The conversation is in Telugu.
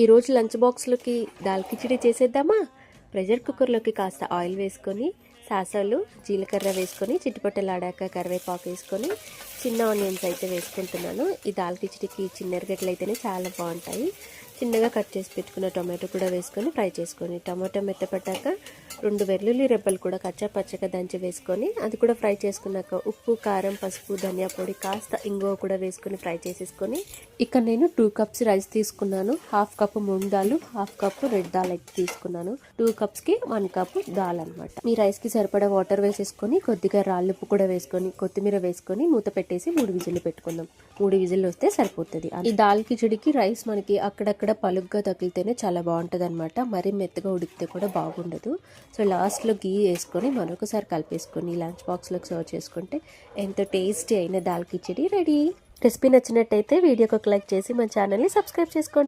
ఈరోజు లంచ్ బాక్స్లోకి దాల్ కిచిడి చేసేద్దామా. ప్రెషర్ కుక్కర్లోకి కాస్త ఆయిల్ వేసుకొని సాసాలు జీలకర్ర వేసుకొని చిట్టుపట్టలాడాక కరివేపాకు వేసుకొని చిన్న ఆనియన్స్ అయితే వేసుకుంటున్నాను. ఈ దాల్ కిచిడికి చిన్న ఎరగడ్డలు అయితేనే చాలా బాగుంటాయి. చిన్నగా కట్ చేసి పెట్టుకున్న టొమాటో కూడా వేసుకొని ఫ్రై చేసుకొని టమాటో మెత్తపట్టాక 2 వెల్లుల్లి రెబ్బలు కూడా కచ్చా పచ్చగా దంచి వేసుకొని అది కూడా ఫ్రై చేసుకున్నాక ఉప్పు కారం పసుపు ధనియా పొడి కాస్త ఇంగువ కూడా వేసుకొని ఫ్రై చేసేసుకొని ఇక్కడ నేను 2 కప్స్ రైస్ తీసుకున్నాను. 1/2 cup moong dal 1/2 cup red dal అయితే తీసుకున్నాను. 2 కప్స్కి 1 కప్పు దాల్ అనమాట. మీ రైస్కి సరిపడా వాటర్ వేసేసుకొని కొద్దిగా రాళ్ళుప్పు కూడా వేసుకొని కొత్తిమీర వేసుకొని మూత పెట్టేసి 3 విజిల్లు పెట్టుకుందాం. 3 విజిల్లు వస్తే సరిపోతుంది. ఈ దాల్ కిచడికి రైస్ మనకి అక్కడక్కడ పలుగ్గా తగిలితేనే చాలా బాగుంటుంది అనమాట. మరీ మెత్తగా ఉడికితే కూడా బాగుండదు. సో లాస్ట్లో గీ వేసుకొని మరొకసారి కలిపేసుకొని లంచ్ బాక్స్లోకి సర్వ్ చేసుకుంటే ఎంతో టేస్టీ అయిన దాల్ కిచడి రెడీ. రెసిపీ నచ్చినట్టయితే వీడియోకి ఒక లైక్ చేసి మన ఛానల్ని సబ్స్క్రైబ్ చేసుకోండి.